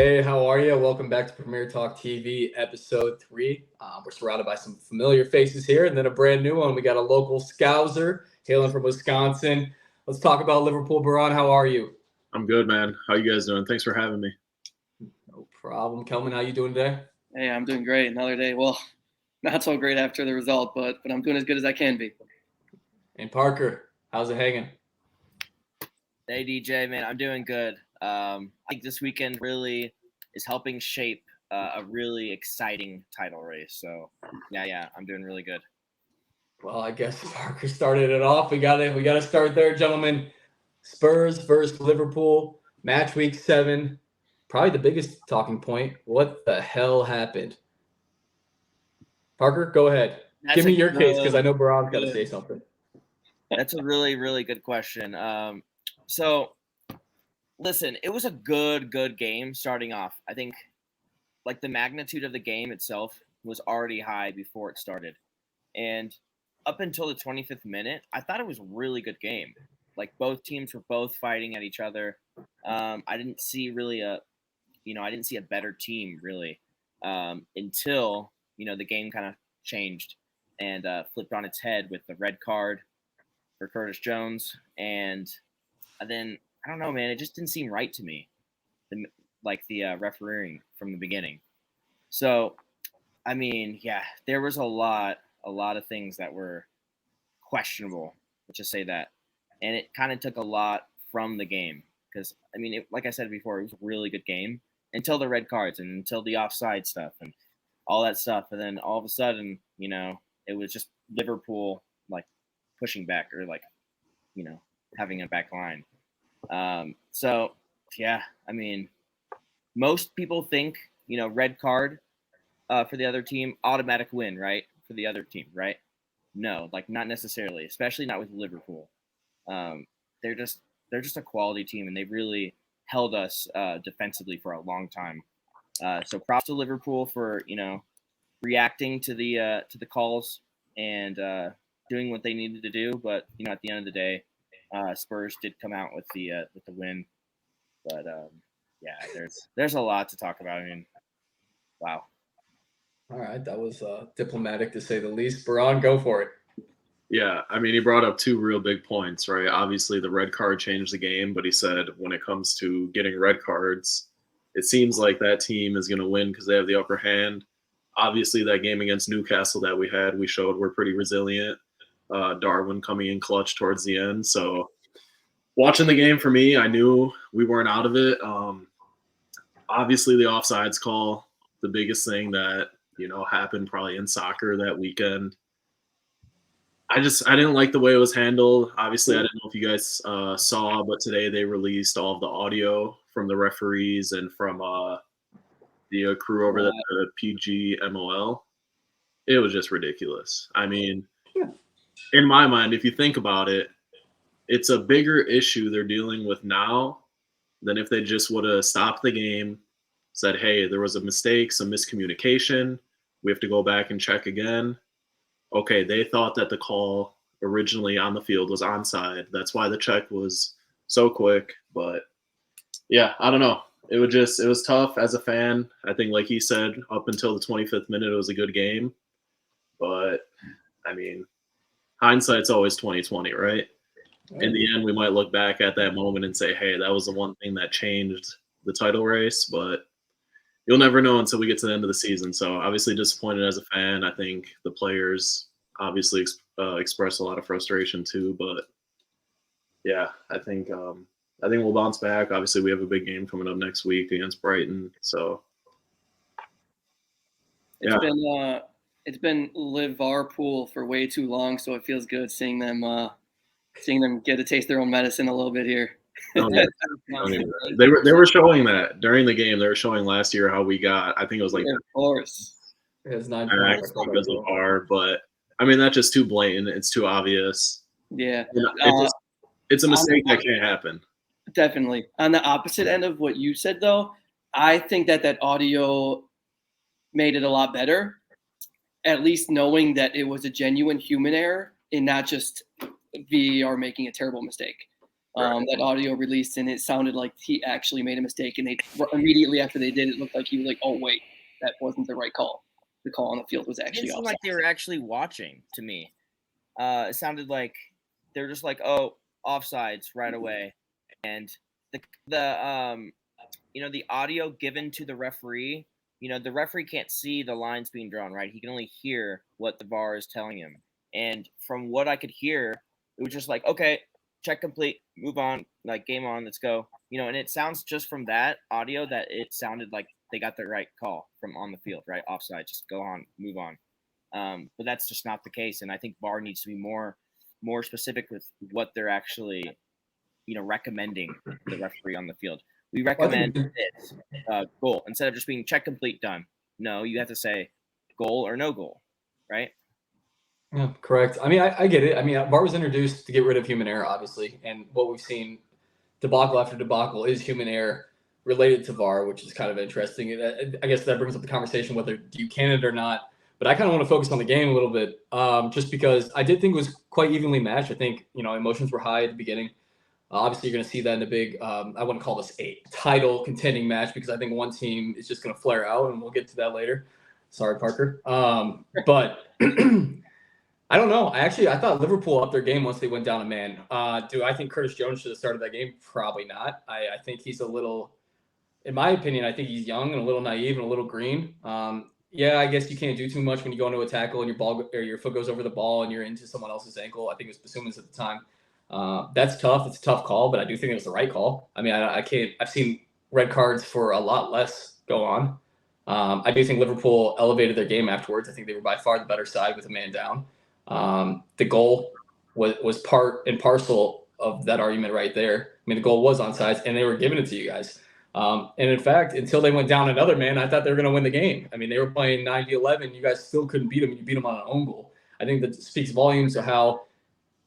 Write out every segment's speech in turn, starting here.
Hey, how are you? Welcome back to PremierTalk TV Episode 3. We're surrounded by some familiar faces here and then a brand new one. We got a local Scouser hailing from Wisconsin. Let's talk about Liverpool. Baran, how are you? I'm good, man. How you guys doing? Thanks for having me. No problem. Kelman, how you doing today? Hey, I'm doing great. Another day. Well, not so great after the result, but I'm doing as good as I can be. And Parker, how's it hanging? Hey, DJ, man, I'm doing good. I think this weekend really is helping shape a really exciting title race. So, yeah, I'm doing really good. Well, I guess Parker started it off. We got to start there, gentlemen. Spurs versus Liverpool, match week 7. Probably the biggest talking point. What the hell happened? Parker, go ahead. Give me your case because I know Baran's got to say something. That's a really, really good question. So, listen, it was a good game starting off. I think, like, the magnitude of the game itself was already high before it started. And up until the 25th minute, I thought it was a really good game. Like, both teams were both fighting at each other. I didn't see really a better team, really, until, the game kind of changed and flipped on its head with the red card for Curtis Jones. And then, I don't know, man, it just didn't seem right to me, the refereeing from the beginning. So, I mean, yeah, there was a lot of things that were questionable, let's just say that. And it kind of took a lot from the game because, I mean, like I said before, it was a really good game until the red cards and until the offside stuff and all that stuff. And then all of a sudden, it was just Liverpool, like, pushing back or, like, having a back line. So, yeah, I mean, most people think, red card for the other team, automatic win, right? For the other team, right? No, like, not necessarily, especially not with Liverpool. They're just a quality team, and they really held us defensively for a long time. So props to Liverpool for reacting to the calls and doing what they needed to do. But at the end of the day, Spurs did come out with the win. But yeah, there's a lot to talk about. I mean, wow. All right, that was diplomatic to say the least. Baran, go for it. Yeah, I mean, he brought up two real big points, right? Obviously, the red card changed the game, but he said when it comes to getting red cards, it seems like that team is going to win because they have the upper hand. Obviously, that game against Newcastle that we showed we're pretty resilient. Darwin coming in clutch towards the end. So watching the game for me, I knew we weren't out of it. Obviously, the offsides call, the biggest thing that, happened probably in soccer that weekend. I didn't like the way it was handled. Obviously, I didn't know if you guys saw, but today they released all of the audio from the referees and from the crew over the PGMOL. It was just ridiculous. I mean, in my mind, if you think about it, it's a bigger issue they're dealing with now than if they just would have stopped the game, said, hey, there was a mistake, some miscommunication. We have to go back and check again. Okay, they thought that the call originally on the field was onside. That's why the check was so quick. But yeah, I don't know. It was tough as a fan. I think, like he said, up until the 25th minute, it was a good game. But I mean, hindsight's always 20/20, right? In the end, we might look back at that moment and say, hey, that was the one thing that changed the title race. But you'll never know until we get to the end of the season. So obviously disappointed as a fan. I think the players obviously express a lot of frustration too. But yeah, I think we'll bounce back. Obviously, we have a big game coming up next week against Brighton. So yeah. It's been Liverpool for way too long, so it feels good seeing them get to taste their own medicine a little bit here. They were showing that during the game. They were showing last year how we got. I think it was like, of course, it was 9 points because of VAR, but I mean that's just too blatant. It's too obvious. Yeah, it's a mistake that can't happen. Definitely. On the opposite end of what you said, though, I think that audio made it a lot better. At least knowing that it was a genuine human error and not just VAR making a terrible mistake. that audio released, and it sounded like he actually made a mistake. And they immediately after they did, it looked like he was like, "Oh wait, that wasn't the right call. The call on the field was It actually didn't seem offside." like they were actually watching to me. It sounded like they're just like, oh, offsides right away, and the the audio given to the referee, the referee can't see the lines being drawn, right? He can only hear what the VAR is telling him. And from what I could hear, it was just like, okay, check complete, move on, like game on, let's go. And it sounds just from that audio that it sounded like they got the right call from on the field, right? Offside, just go on, move on. But that's just not the case. And I think VAR needs to be more specific with what they're actually, recommending the referee on the field. We recommend this goal instead of just being check complete done. No, you have to say goal or no goal, right? Yeah, correct. I mean, I get it. I mean, VAR was introduced to get rid of human error, obviously, and what we've seen debacle after debacle is human error related to VAR, which is kind of interesting. I guess that brings up the conversation whether you can it or not. But I kind of want to focus on the game a little bit, just because I did think it was quite evenly matched. I think emotions were high at the beginning. Obviously, you're going to see that in a big, I wouldn't call this a title contending match because I think one team is just going to flare out, and we'll get to that later. Sorry, Parker. But I don't know. I thought Liverpool upped their game once they went down a man. Do I think Curtis Jones should have started that game? Probably not. I think he's a little, in my opinion, I think he's young and a little naive and a little green. Yeah, I guess you can't do too much when you go into a tackle and your foot goes over the ball and you're into someone else's ankle. I think it was Basuma's at the time. That's tough. It's a tough call, but I do think it was the right call. I mean, I can't. I've seen red cards for a lot less go on. I do think Liverpool elevated their game afterwards. I think they were by far the better side with a man down. The goal was part and parcel of that argument right there. I mean, the goal was onside, and they were giving it to you guys. And in fact, until they went down another man, I thought they were going to win the game. I mean, they were playing 9-11. You guys still couldn't beat them. You beat them on an own goal. I think that speaks volumes of how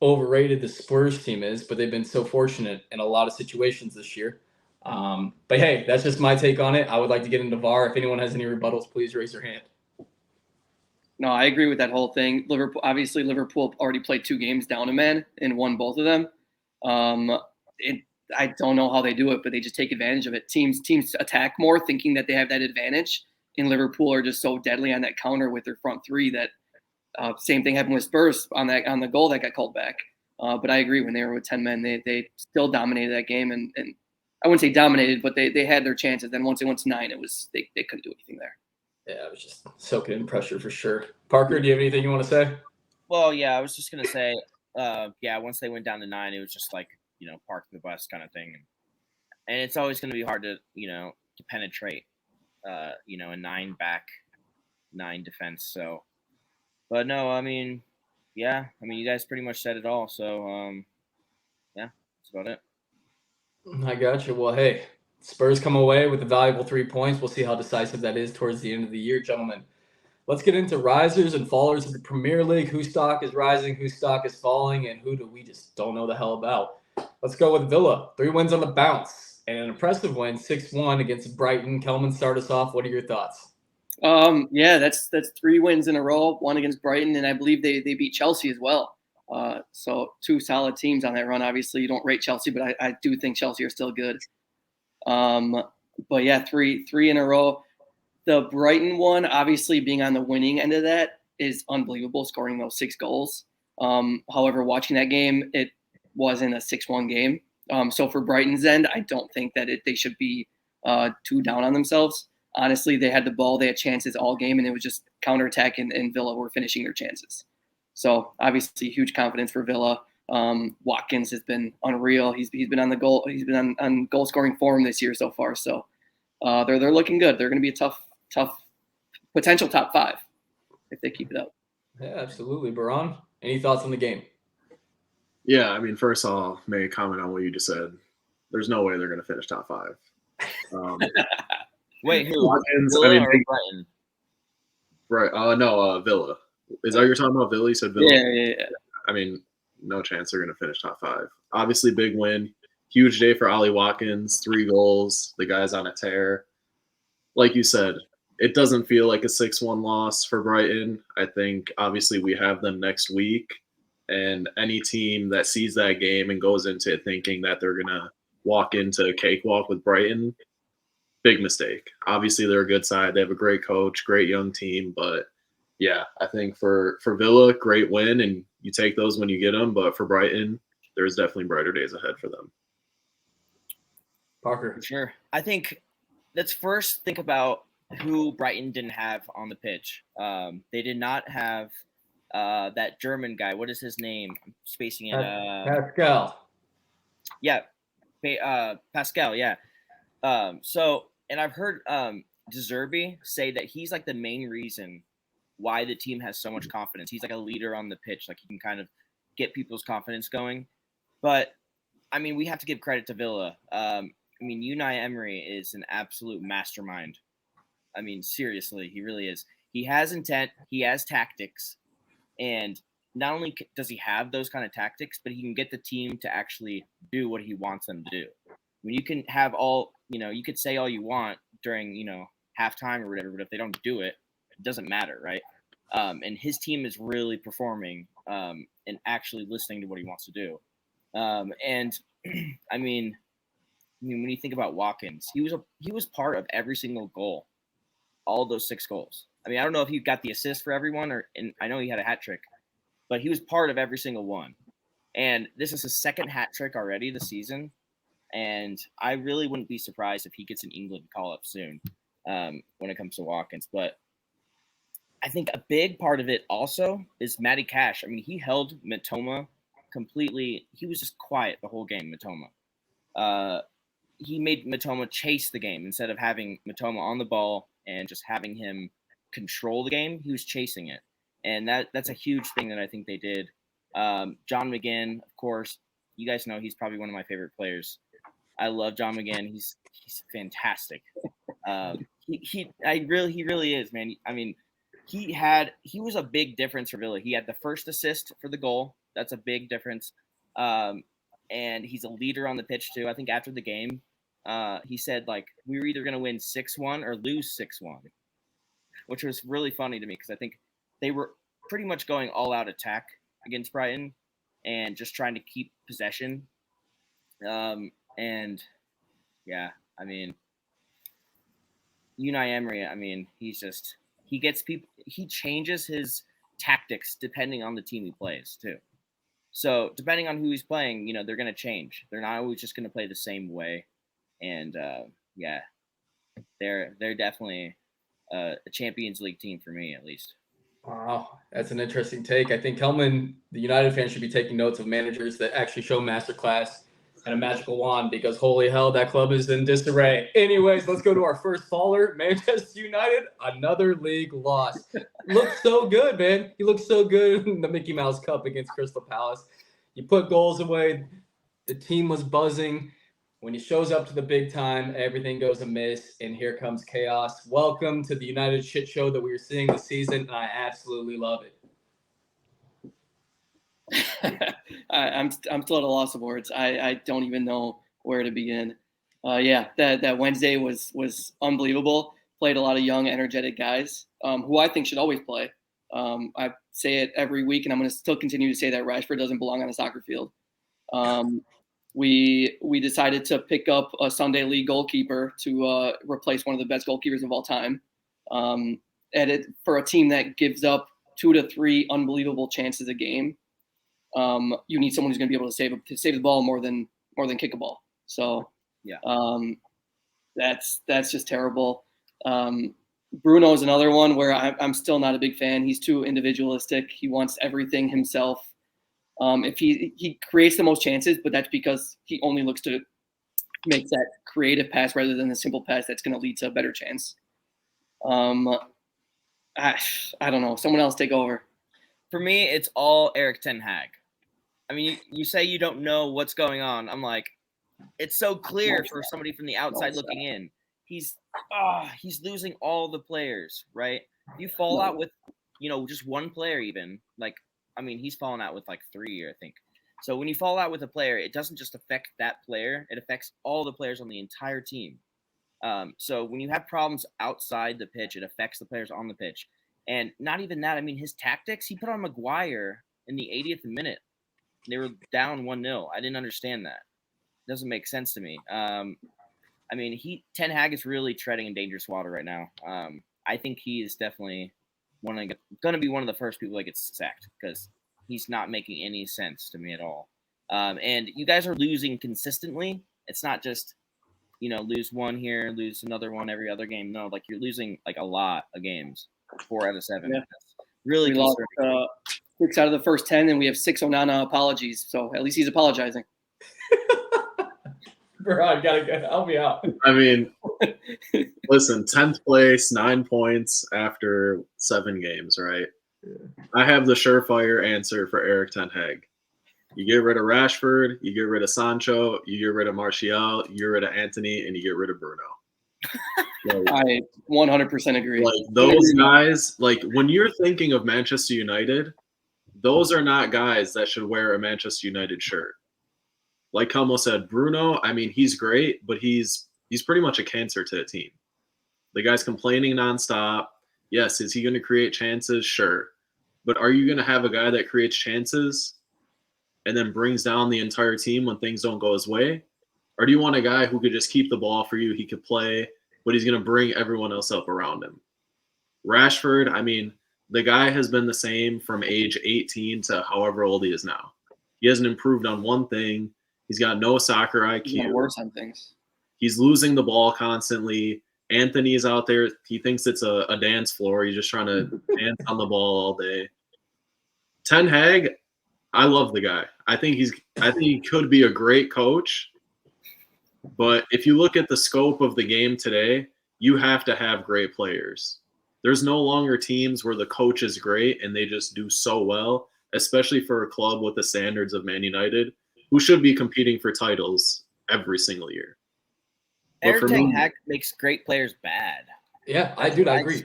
overrated the Spurs team is, but they've been so fortunate in a lot of situations this year. But hey, that's just my take on it. I would like to get into VAR. If anyone has any rebuttals, please raise your hand. No, I agree with that whole thing. Liverpool already played 2 games down a man and won both of them. I don't know how they do it, but they just take advantage of it. Teams attack more, thinking that they have that advantage, and Liverpool are just so deadly on that counter with their front three that same thing happened with Spurs on the goal that got called back. But I agree, when they were with 10 men, they still dominated that game, and I wouldn't say dominated, but they had their chances. Then once it went to 9, it was they couldn't do anything there. Yeah, it was just soaking in pressure for sure. Parker, do you have anything you want to say? Well, yeah, I was just gonna say, once they went down to 9, it was just like park the bus kind of thing, and it's always gonna be hard to to penetrate, a 9 back, 9 defense. So, but no, I mean, yeah, you guys pretty much said it all. So, yeah, that's about it. I got you. Well, hey, Spurs come away with a valuable 3 points. We'll see how decisive that is towards the end of the year, gentlemen. Let's get into risers and fallers of the Premier League. Whose stock is rising, whose stock is falling, and who do we just don't know the hell about? Let's go with Villa. 3 wins on the bounce and an impressive win, 6-1 against Brighton. Kelman, start us off. What are your thoughts? Yeah, that's 3 wins in a row, 1 against Brighton, and I believe they beat Chelsea as well. So 2 solid teams on that run. Obviously, you don't rate Chelsea, but I do think Chelsea are still good. But yeah, three in a row. The Brighton one, obviously being on the winning end of that, is unbelievable, scoring those 6 goals. However, watching that game, it wasn't a 6-1 game. So for Brighton's end, I don't think that they should be too down on themselves. Honestly, they had the ball, they had chances all game, and it was just counterattack, and Villa were finishing their chances. So obviously, huge confidence for Villa. Watkins has been unreal. He's been on the goal. He's been on goal scoring form this year so far. So they're looking good. They're going to be a tough potential top 5 if they keep it up. Yeah, absolutely. Baran, any thoughts on the game? Yeah, I mean, first I'll make a comment on what you just said. There's no way they're going to finish top 5. Wait, who? Watkins, Villa I mean, or Brighton? Right. No, Villa. Is that what you're talking about? Villa? You said Villa? Yeah. I mean, no chance they're going to finish top 5. Obviously, big win. Huge day for Ollie Watkins. 3 goals. The guy's on a tear. Like you said, it doesn't feel like a 6-1 loss for Brighton. I think, obviously, we have them next week. And any team that sees that game and goes into it thinking that they're going to walk into a cakewalk with Brighton, big mistake. Obviously, they're a good side. They have a great coach, great young team. But, yeah, I think for Villa, great win, and you take those when you get them. But for Brighton, there's definitely brighter days ahead for them. Parker. For sure. I think let's first think about who Brighton didn't have on the pitch. They did not have that German guy. What is his name? I'm spacing it. Pascal. Yeah, Pascal. Yeah. And I've heard De Zerbi say that he's like the main reason why the team has so much confidence. He's like a leader on the pitch. Like he can kind of get people's confidence going. But I mean, we have to give credit to Villa. I mean, Unai Emery is an absolute mastermind. I mean, seriously, he really is. He has intent. He has tactics. And not only does he have those kind of tactics, but he can get the team to actually do what he wants them to do. I mean, you can have you could say all you want during, halftime or whatever, but if they don't do it, it doesn't matter, right? And his team is really performing and actually listening to what he wants to do. And I mean, when you think about Watkins, he was part of every single goal, all those 6 goals. I mean, I don't know if he got the assist for everyone, and I know he had a hat trick, but he was part of every single one. And this is his 2nd hat trick already this season, and I really wouldn't be surprised if he gets an England call up soon when it comes to Watkins. But I think a big part of it also is Matty Cash. I mean, he held Mitoma completely. He was just quiet the whole game, Mitoma. He made Mitoma chase the game instead of having Mitoma on the ball and just having him control the game. He was chasing it. And that's a huge thing that I think they did. John McGinn, of course, you guys know he's probably one of my favorite players. I love John McGinn. He's fantastic. He really is, man. I mean, he was a big difference for Villa. He had the first assist for the goal. That's a big difference. And he's a leader on the pitch too. I think after the game, he said like we were either going to win 6-1 or lose 6-1, which was really funny to me because I think they were pretty much going all out attack against Brighton and just trying to keep possession. And yeah, I mean, Unai Emery, I mean, he changes his tactics depending on the team he plays too. So depending on who he's playing, they're going to change. They're not always just going to play the same way. And yeah, they're definitely a Champions League team for me, at least. Wow, that's an interesting take. I think Kelman, the United fan, should be taking notes of managers that actually show masterclass and a magical wand because holy hell, that club is in disarray. Anyways, let's go to our first faller, Manchester United, another league loss. Looks so good, man. He looks so good in the Mickey Mouse Cup against Crystal Palace. You put goals away. The team was buzzing. When he shows up to the big time, everything goes amiss, and here comes chaos. Welcome to the United shit show that we are seeing this season, and I absolutely love it. I'm still at a loss of words. I don't even know where to begin. Yeah, that Wednesday was unbelievable. Played a lot of young, energetic guys who I think should always play. I say it every week, and I'm going to still continue to say that Rashford doesn't belong on a soccer field. We decided to pick up a Sunday League goalkeeper to replace one of the best goalkeepers of all time. For a team that gives up 2 to 3 unbelievable chances a game, you need someone who's going to be able to save the ball more than kick a ball. So yeah, that's just terrible. Bruno is another one where I'm still not a big fan. He's too individualistic. He wants everything himself. If he creates the most chances, but that's because he only looks to make that creative pass rather than the simple pass that's going to lead to a better chance. I don't know. Someone else take over. For me, it's all Erik ten Hag. I mean, you say you don't know what's going on. I'm like, it's so clear for somebody from the outside looking in. He's losing all the players, right? You fall out with, just one player even. Like, I mean, he's fallen out with like 3, I think. So when you fall out with a player, it doesn't just affect that player. It affects all the players on the entire team. So when you have problems outside the pitch, it affects the players on the pitch. And not even that. I mean, his tactics, he put on Maguire in the 80th minute. They were down 1-0. I didn't understand that. It doesn't make sense to me. I mean, Ten Hag is really treading in dangerous water right now. I think he is definitely going to be one of the first people that gets sacked because he's not making any sense to me at all. And you guys are losing consistently. It's not just, lose one here, lose another one every other game. No, like you're losing like a lot of games, 4 out of 7. Yeah. That's really we lost concerning. 6 out of the first 10, and we have 6 Onana apologies. So at least he's apologizing. Bro, gotta help me out. I mean, listen, 10th place, 9 points after 7 games, right? Yeah. I have the surefire answer for Eric Ten Hag. You get rid of Rashford, you get rid of Sancho, you get rid of Martial, you get rid of Anthony, and you get rid of Bruno. I 100% agree. Like those guys, like when you're thinking of Manchester United, those are not guys that should wear a Manchester United shirt. Like Kelmo said, Bruno, I mean, he's great, but he's pretty much a cancer to the team. The guy's complaining nonstop. Yes, is he going to create chances? Sure. But are you going to have a guy that creates chances and then brings down the entire team when things don't go his way? Or do you want a guy who could just keep the ball for you, he could play, but he's going to bring everyone else up around him? Rashford, I mean, the guy has been the same from age 18 to however old he is now. He hasn't improved on one thing. He's got no soccer IQ. He's got worse on things. He's losing the ball constantly. Anthony's out there. He thinks it's a dance floor. He's just trying to dance on the ball all day. Ten Hag, I love the guy. I think he could be a great coach. But if you look at the scope of the game today, you have to have great players. There's no longer teams where the coach is great and they just do so well, especially for a club with the standards of Man United, who should be competing for titles every single year. Eric Ten Hag makes great players bad. Yeah, I agree.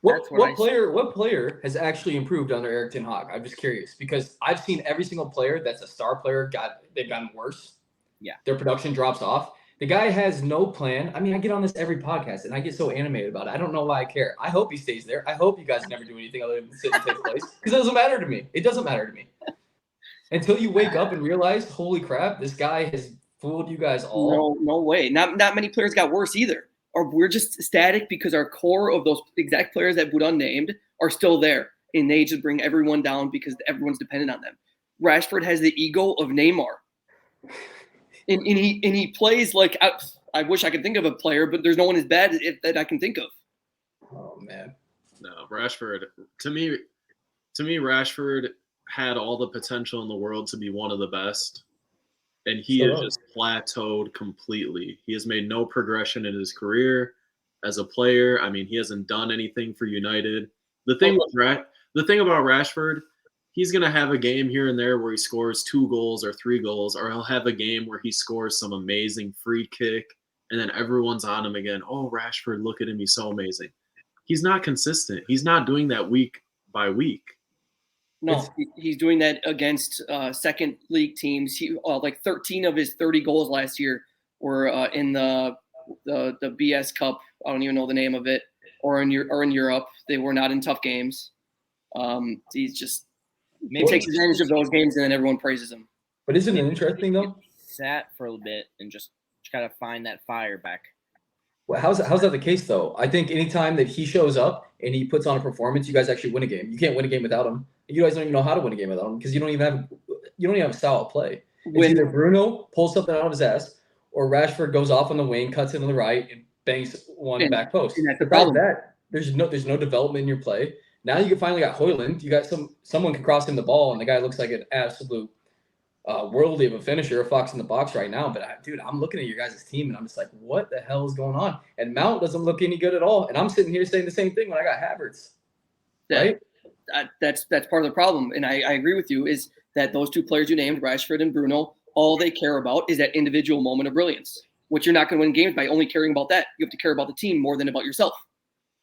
What player has actually improved under Eric Ten Hag? I'm just curious because I've seen every single player that's a star player they've gotten worse. Yeah. Their production drops off. The guy has no plan. I mean, I get on this every podcast and I get so animated about it. I don't know why I care. I hope he stays there. I hope you guys never do anything other than sit and take place because it doesn't matter to me. It doesn't matter to me. Until you wake up and realize, holy crap, this guy has fooled you guys all. No way. Not many players got worse either. Or we're just static because our core of those exact players that Budan named are still there. And they just bring everyone down because everyone's dependent on them. Rashford has the ego of Neymar. And he plays like I wish I could think of a player, but there's no one as bad that I can think of. Oh man, no, Rashford. To me, Rashford had all the potential in the world to be one of the best, and he has just plateaued completely. He has made no progression in his career as a player. I mean, he hasn't done anything for United. The thing about Rashford. He's going to have a game here and there where he scores 2 goals or 3 goals, or he'll have a game where he scores some amazing free kick, and then everyone's on him again. Oh, Rashford, look at him. He's so amazing. He's not consistent. He's not doing that week by week. No, he's doing that against second league teams. He like 13 of his 30 goals last year were in the BS Cup. I don't even know the name of it, or in Europe. They were not in tough games. He's just takes advantage of those games, and then everyone praises him. But isn't it interesting though? Sat for a bit and just gotta find that fire back. Well, how's that the case though? I think anytime that he shows up and he puts on a performance, you guys actually win a game. You can't win a game without him. You guys don't even know how to win a game without him because you don't even have a style of play. It's either Bruno pulls something out of his ass, or Rashford goes off on the wing, cuts in on the right, and bangs one back post. And that's the problem. There's no development in your play. Now you finally got Højlund. You got someone can cross him the ball, and the guy looks like an absolute worldly of a finisher, a fox in the box right now. But I'm looking at your guys' team, and I'm just like, what the hell is going on? And Mount doesn't look any good at all. And I'm sitting here saying the same thing when I got Havertz. Right? That's part of the problem, and I agree with you. Is that those 2 players you named, Rashford and Bruno, all they care about is that individual moment of brilliance, which you're not going to win games by only caring about that. You have to care about the team more than about yourself.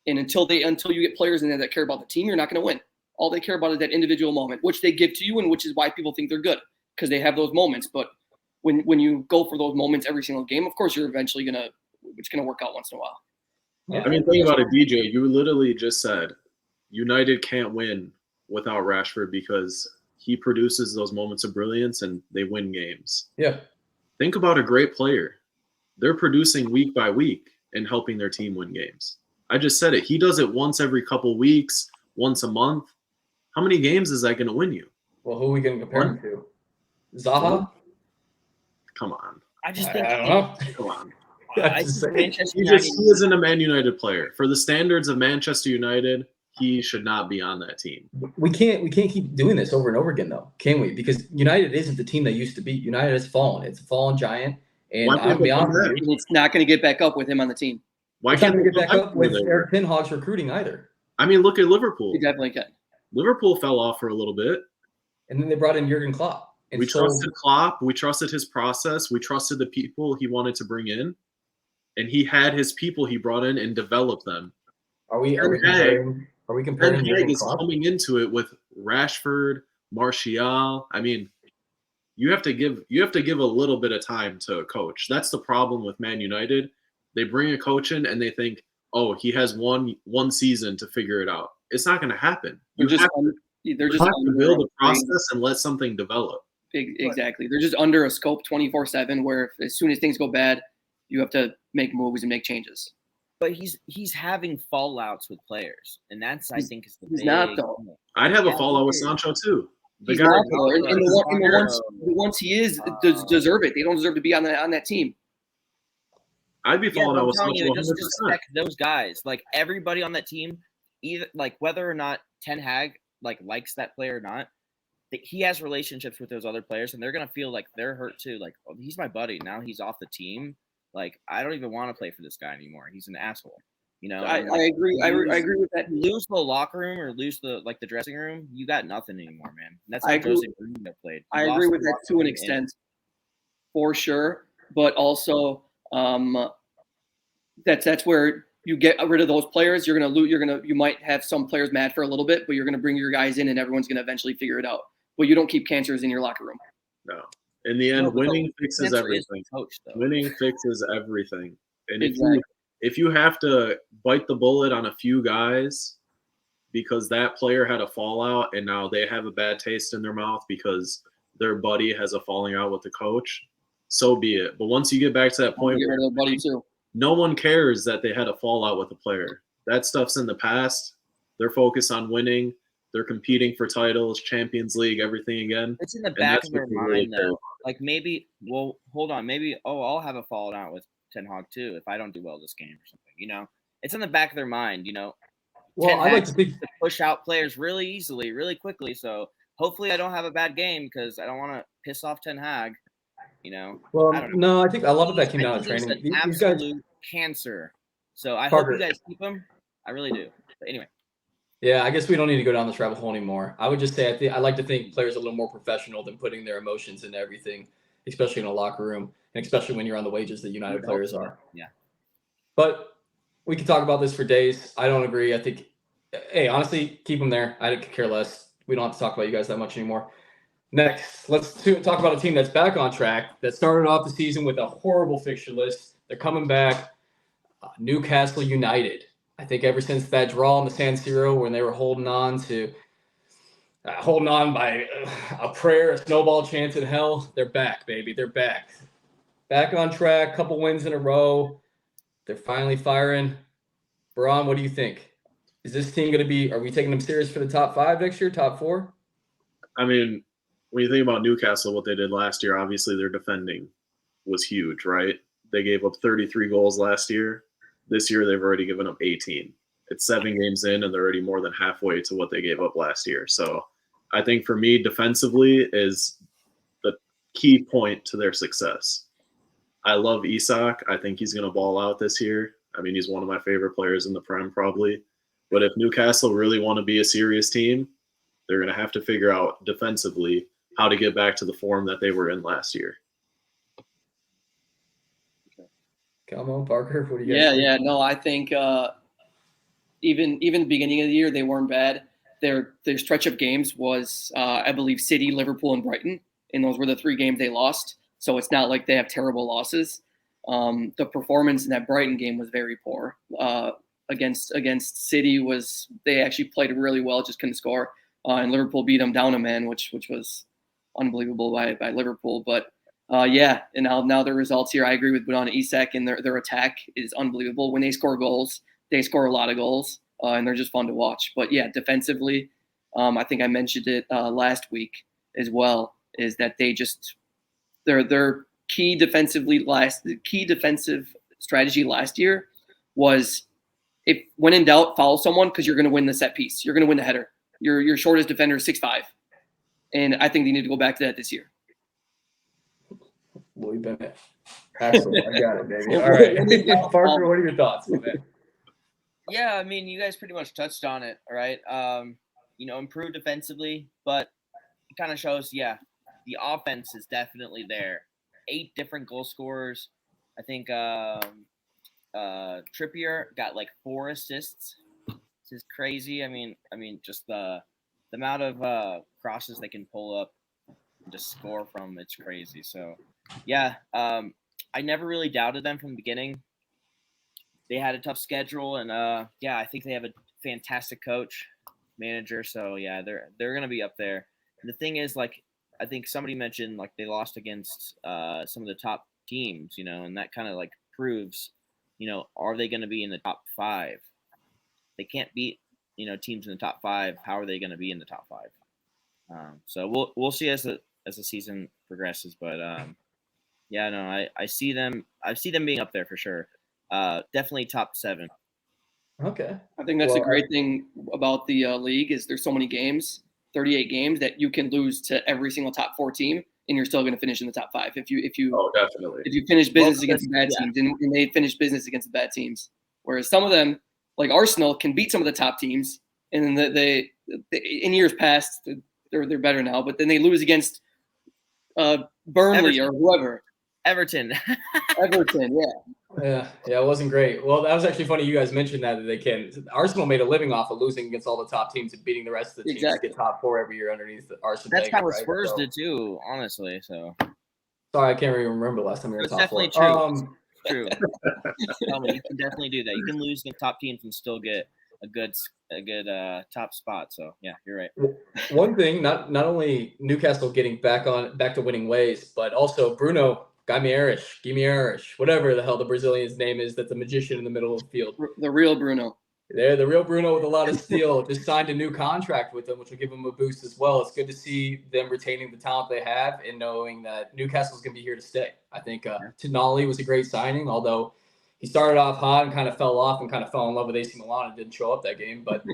And until you get players in there that care about the team, you're not going to win. All they care about is that individual moment, which they give to you, and which is why people think they're good because they have those moments. But when you go for those moments every single game, of course, you're eventually it's gonna work out once in a while. Yeah. I mean, think about it, DJ. You literally just said United can't win without Rashford because he produces those moments of brilliance and they win games. Yeah. Think about a great player. They're producing week by week and helping their team win games. I just said it. He does it once every couple weeks, once a month. How many games is that going to win you? Well, who are we going to compare him to? Zaha? Come on. I just think I don't know. Come on. I think Manchester He United. isn't a Man United player. For the standards of Manchester United, he should not be on that team. We can't keep doing this over and over again, though, can we? Because United isn't the team they used to be. United has fallen. It's a fallen giant. And Why I'm going to be can't they honest come with you, It's not going to get back up with him on the team. Why it's not can't going to they get come back up with where they Eric were? Ten Hag's recruiting either. I mean, look at Liverpool. He definitely can. Liverpool fell off for a little bit. And then they brought in Jurgen Klopp. And We so, trusted Klopp. We trusted his process. We trusted the people he wanted to bring in. And he had his people he brought in and developed them. are we Ten comparing Ten Hag Jurgen is Klopp? coming into it with Rashford, Martial. I mean, you have to give a little bit of time to a coach. That's the problem with Man United. They bring a coach in and they think, oh, he has one season to figure it out. It's not going to happen. You have to build a process and let something develop. Exactly. They're just under a scope 24/7 where as soon as things go bad, you have to make moves and make changes. But he's having fallouts with players, and that's I think is the He's big not though. thing. I'd have a Yeah, fallout with he is. Sancho too. He's guy- not though. And the Oh. ones he is deserve it. They don't deserve to be on that team. I'd be Yeah, falling but out I'm with telling Sancho you, it just 100%. affects those guys. Like everybody on that team, either like whether or not Ten Hag likes that player or not, he has relationships with those other players, and they're gonna feel like they're hurt too. Like, oh, he's my buddy. Now he's off the team. Like, I don't even want to play for this guy anymore. He's an asshole. You know. I And, like, agree. I agree with that. lose the locker room or lose the dressing room, you got nothing anymore, man. And that's I how agree- Jose Mourinho played. He I lost agree the with that locker to an room extent, for sure. But also, that's where you get rid of those players. You're gonna lose. You might have some players mad for a little bit, but you're gonna bring your guys in, and everyone's gonna eventually figure it out. But you don't keep cancers in your locker room. No. In the end, No, but winning fixes Cancer is everything. the coach, though. Winning fixes everything. And Exactly. if you have to bite the bullet on a few guys because that player had a fallout and now they have a bad taste in their mouth because their buddy has a falling out with the coach, so be it. But once you get back to that point Get where rid of their buddy too. no one cares that they had a fallout with a player. That stuff's in the past. They're focused on winning. They're competing for titles, Champions League, everything again. It's in the And back that's of their what they really mind, care though. about. Like maybe, well, hold on, maybe I'll have a fallout with Ten Hag too if I don't do well this game or something. You know, it's in the back of their mind. You know, Well, Ten I like Hag to think to push out players really easily, really quickly. So hopefully, I don't have a bad game because I don't want to piss off Ten Hag. You know, I well, don't know. no, I think a lot of that came down to He's training. an These guys, absolute cancer. So I hope Parker. you guys keep him. I really do. But anyway, yeah, I guess we don't need to go down this rabbit hole anymore. I would just say I like to think players are a little more professional than putting their emotions into everything, especially in a locker room, and especially when you're on the wages that United players are. Yeah. But we could talk about this for days. I don't agree. I think, hey, honestly, keep them there. I could care less. We don't have to talk about you guys that much anymore. Next, let's talk about a team that's back on track, that started off the season with a horrible fixture list. They're coming back, Newcastle United. I think ever since that draw in the San Siro when they were holding on by a prayer, a snowball chance in hell, they're back, baby. They're back. Back on track, couple wins in a row. They're finally firing. Baran, what do you think? Is this team going to be – are we taking them serious for the top 5 next year, top 4? I mean, when you think about Newcastle, what they did last year, obviously their defending was huge, right? They gave up 33 goals last year. This year, they've already given up 18. It's 7 games in, and they're already more than halfway to what they gave up last year. So I think for me, defensively is the key point to their success. I love Isak. I think he's going to ball out this year. I mean, he's one of my favorite players in the Prem probably. But if Newcastle really want to be a serious team, they're going to have to figure out defensively how to get back to the form that they were in last year. Come on, Parker. What do you guys think? Yeah. No, I think even the beginning of the year they weren't bad. Their stretch of games was I believe City, Liverpool, and Brighton, and those were the 3 games they lost. So it's not like they have terrible losses. The performance in that Brighton game was very poor. Against City they actually played really well, just couldn't score. and Liverpool beat them down a man, which was unbelievable by Liverpool. But yeah, and now their results here. I agree with Budon Isak, and their attack is unbelievable. When they score goals, they score a lot of goals, and they're just fun to watch. But yeah, defensively, I think I mentioned it last week as well, is that their key defensive strategy last year was, if when in doubt, foul someone because you're going to win the set piece. You're going to win the header. Your shortest defender is 6'5", and I think they need to go back to that this year. Louis Bennett. Excellent. I got it, baby. All right. Parker, what are your thoughts, man? Yeah, I mean, you guys pretty much touched on it, right? Improve defensively, but it kind of shows, the offense is definitely there. 8 different goal scorers. I think Trippier got like 4 assists. This is crazy. I mean, just the amount of crosses they can pull up and just score from, it's crazy. So, yeah, I never really doubted them from the beginning. They had a tough schedule, and I think they have a fantastic coach, manager. So yeah, they're gonna be up there. And the thing is, like, I think somebody mentioned, like, they lost against some of the top teams, and that kind of like proves, are they gonna be in the top 5? They can't beat, teams in the top 5. How are they gonna be in the top 5? So we'll see as the season progresses, but I see them being up there for sure. Definitely top 7. Okay. I think that's a great thing about the league is there's so many games, 38 games, that you can lose to every single top 4 team, and you're still going to finish in the top 5 if you definitely. if you finish business against the bad teams, and they finish business against the bad teams. Whereas some of them, like Arsenal, can beat some of the top teams, and then they in years past they're better now, but then they lose against Burnley or whoever. Everton, yeah. Yeah, it wasn't great. Well, that was actually funny you guys mentioned that they can. Arsenal made a living off of losing against all the top teams and beating the rest of the teams to get top 4 every year underneath the Arsenal. That's kind of what Spurs did too, honestly. So sorry, I can't really remember last time we were in top 4. Definitely true. Tell me, you can definitely do that. You can lose against top teams and still get a good top spot. So yeah, you're right. One thing, not only Newcastle getting back to winning ways, but also Bruno Guimaraes, whatever the hell the Brazilian's name is, that's a magician in the middle of the field. The real Bruno. The real Bruno with a lot of steel just signed a new contract with them, which will give them a boost as well. It's good to see them retaining the talent they have and knowing that Newcastle's going to be here to stay. I think Tonali was a great signing, although he started off hot and kind of fell off and kind of fell in love with AC Milan and didn't show up that game. But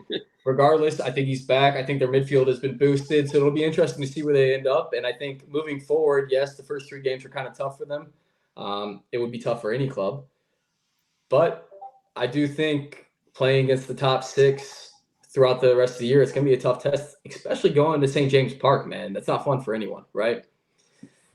regardless, I think he's back. I think their midfield has been boosted, so it'll be interesting to see where they end up. And I think moving forward, yes, the first 3 games are kind of tough for them. It would be tough for any club. But I do think playing against the top 6 throughout the rest of the year, it's going to be a tough test, especially going to St. James Park, man. That's not fun for anyone, right?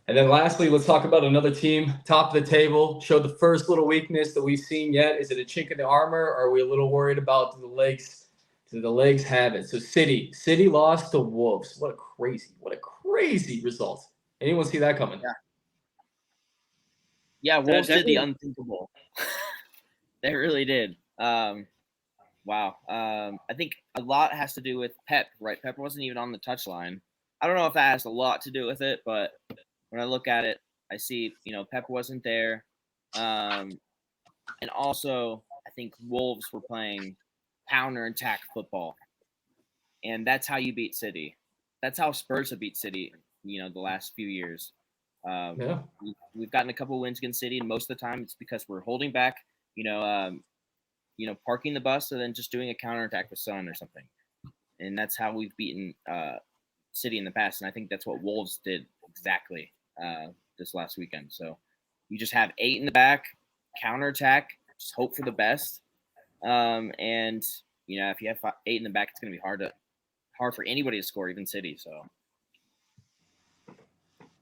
And then lastly, let's talk about another team, top of the table, showed the first little weakness that we've seen yet. Is it a chink in the armor, or are we a little worried about the legs? Do the legs have it? So City lost to Wolves. What a crazy result. Anyone see that coming? Yeah, Wolves did the unthinkable. They really did. Wow. I think a lot has to do with Pep, right? Pep wasn't even on the touchline. I don't know if that has a lot to do with it, but when I look at it, I see, Pep wasn't there. And also, I think Wolves were playing counter-attack football. And that's how you beat City. That's how Spurs have beat City, the last few years. We've gotten a couple wins against City, and most of the time it's because we're holding back, parking the bus and then just doing a counterattack with Son or something. And that's how we've beaten City in the past. And I think that's what Wolves did exactly this last weekend. So you just have 8 in the back, counterattack, just hope for the best. And if you have 8 in the back, it's going to be hard for anybody to score, even City. So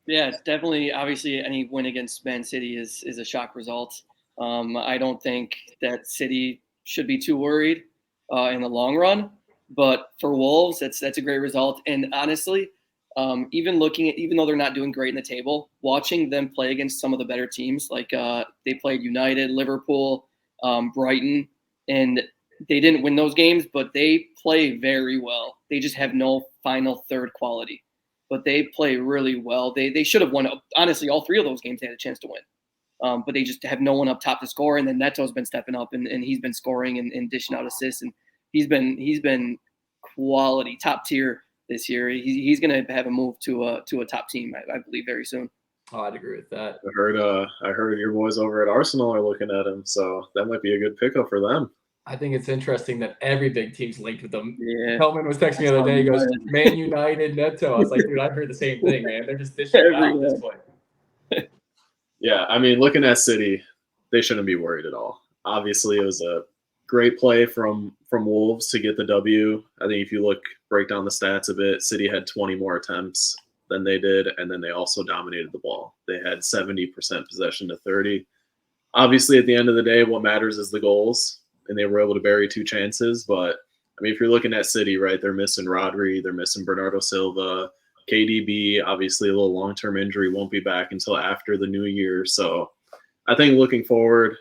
yeah, it's definitely, obviously, any win against Man City is a shock result. I don't think that City should be too worried in the long run, but for Wolves, that's a great result. And honestly, even though they're not doing great in the table, watching them play against some of the better teams, like they played United, Liverpool, Brighton, and They didn't win those games, but they play very well. They just have no final third quality. But they play really well. They should have won. Honestly, all 3 of those games they had a chance to win. But they just have no one up top to score. And then Neto's been stepping up, and he's been scoring and dishing out assists. And he's been quality, top tier this year. He's going to have a move to a top team, I believe, very soon. Oh, I'd agree with that. I heard your boys over at Arsenal are looking at him, so that might be a good pickup for them. I think it's interesting that every big team's linked with them. Yeah. Hellman was texting me the other day. He goes, Man United, Neto. I was like, dude, I heard the same thing, man. They're just dishing it out at this point. Yeah, I mean, looking at City, they shouldn't be worried at all. Obviously, it was a great play from Wolves to get the W. I think if you break down the stats a bit, City had 20 more attempts than they did, and then they also dominated the ball. They had 70% possession to 30. Obviously, at the end of the day, what matters is the goals, and they were able to bury 2 chances. But, I mean, if you're looking at City, right, they're missing Rodri, they're missing Bernardo Silva, KDB, obviously a little long-term injury, won't be back until after the new year. So I think looking forward,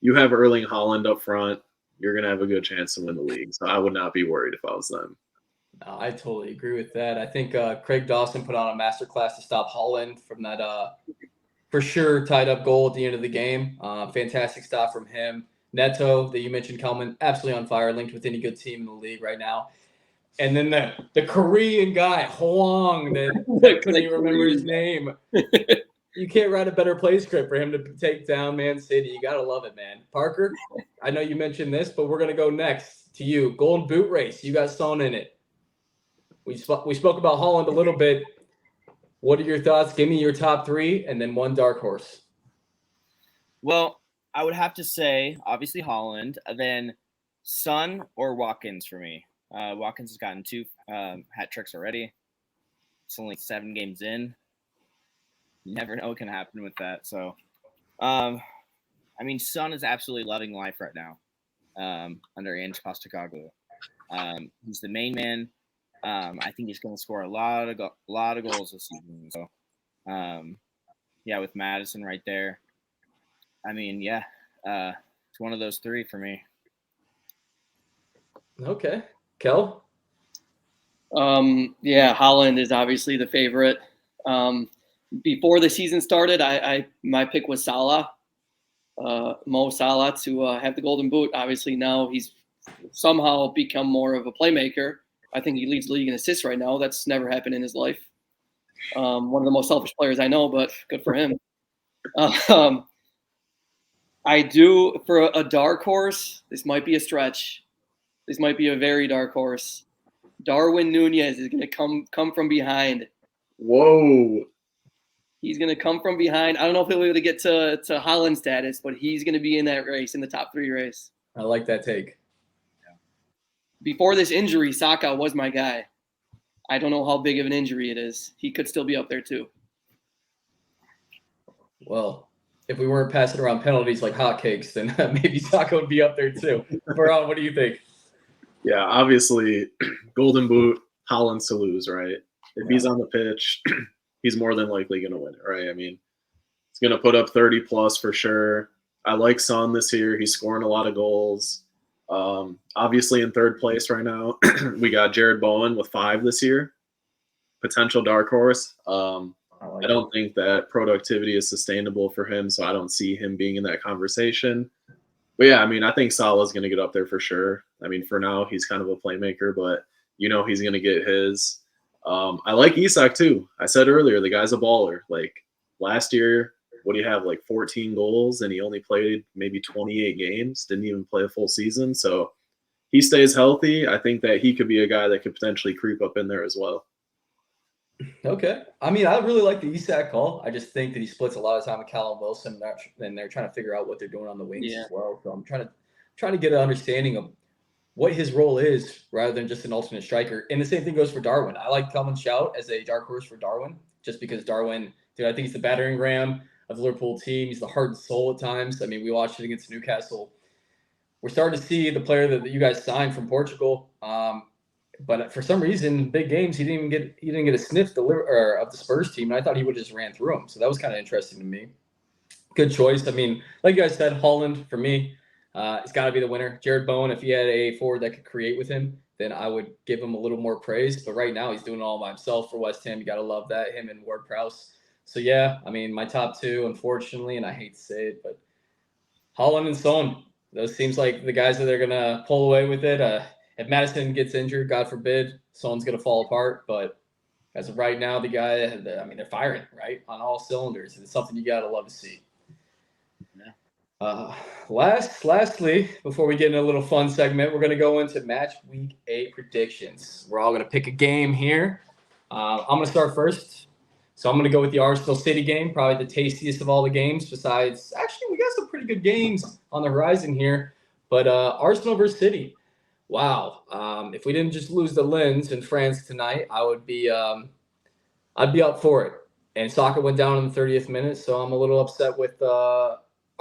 you have Erling Haaland up front, you're going to have a good chance to win the league. So I would not be worried if I was them. No, I totally agree with that. I think Craig Dawson put on a masterclass to stop Haaland from that for sure tied up goal at the end of the game. Fantastic stop from him. Neto, that you mentioned, Kelman, absolutely on fire, linked with any good team in the league right now. And then the Korean guy, Hoang, that couldn't even remember his name. You can't write a better play script for him to take down Man City. You got to love it, man. Parker, I know you mentioned this, but we're going to go next to you. Golden Boot race. You got Son in it. We spoke about Haaland a little bit. What are your thoughts? Give me your top 3 and then 1 dark horse. Well, I would have to say, obviously, Haaland, then Son or Watkins for me. Watkins has gotten 2 hat tricks already. It's only 7 games in. You never know what can happen with that. So, I mean, Son is absolutely loving life right now under Ange Postecoglou. He's the main man. I think he's going to score a lot of goals this season. So, yeah, with Madison right there. I mean, yeah, it's one of those 3 for me. Okay. Kel? Yeah, Haaland is obviously the favorite. Before the season started, my pick was Salah, Mo Salah, to have the Golden Boot. Obviously, now he's somehow become more of a playmaker. I think he leads the league in assists right now. That's never happened in his life. One of the most selfish players I know, but good for him. I do, for a dark horse, this might be a stretch. This might be a very dark horse. Darwin Nunez is going to come from behind. Whoa. He's going to come from behind. I don't know if he'll be able to get to Haaland status, but he's going to be in that race, in the top 3 race. I like that take. Before this injury, Saka was my guy. I don't know how big of an injury it is. He could still be up there too. Well, if we weren't passing around penalties like hotcakes, then maybe Saka would be up there too. Baran, what do you think? Yeah, obviously, Golden Boot, Haaland's to lose, right? If he's on the pitch, he's more than likely going to win it, right? I mean, he's going to put up 30+ for sure. I like Son this year. He's scoring a lot of goals. Obviously, in 3rd place right now, we got Jared Bowen with 5 this year. Potential dark horse. I don't think that productivity is sustainable for him, so I don't see him being in that conversation. But yeah, I mean, I think Salah's going to get up there for sure. I mean, for now, he's kind of a playmaker, but you know he's going to get his. I like Isak too. I said earlier, the guy's a baller. Like last year, what do you have, like 14 goals, and he only played maybe 28 games, didn't even play a full season. So he stays healthy. I think that he could be a guy that could potentially creep up in there as well. Okay. I mean, I really like the Isak call. I just think that he splits a lot of time with Callum Wilson, and they're trying to figure out what they're doing on the wings as well. So I'm trying to get an understanding of what his role is rather than just an alternate striker. And the same thing goes for Darwin. I like Kelman Shout as a dark horse for Darwin, just because Darwin, dude, I think he's the battering ram of the Liverpool team. He's the heart and soul at times. I mean, we watched it against Newcastle. We're starting to see the player that you guys signed from Portugal. But for some reason, big games, he didn't get a sniff of the Spurs team, and I thought he would just ran through him. So that was kind of interesting to me. Good choice. I mean, like you guys said, Haaland for me. It's got to be the winner. Jared Bowen, if he had a forward that could create with him, then I would give him a little more praise. But right now, he's doing it all by himself for West Ham. You got to love that, him and Ward-Prowse. So, yeah, I mean, my top two, unfortunately, and I hate to say it, but Holland and Son. Those seems like the guys that are going to pull away with it. If Madison gets injured, God forbid, Son's going to fall apart. But as of right now, the guy, I mean, they're firing, right, on all cylinders. It's something you got to love to see. Lastly, before we get in a little fun segment, we're going to go into match week 8 predictions. We're all going to pick a game here. I'm going to start first. So I'm going to go with the Arsenal City game, probably the tastiest of all the games. Besides, actually, we got some pretty good games on the horizon here. But Arsenal versus City. Wow. If we didn't just lose the Lens in France tonight, I'd be up for it. And Saka went down in the 30th minute, so I'm a little upset with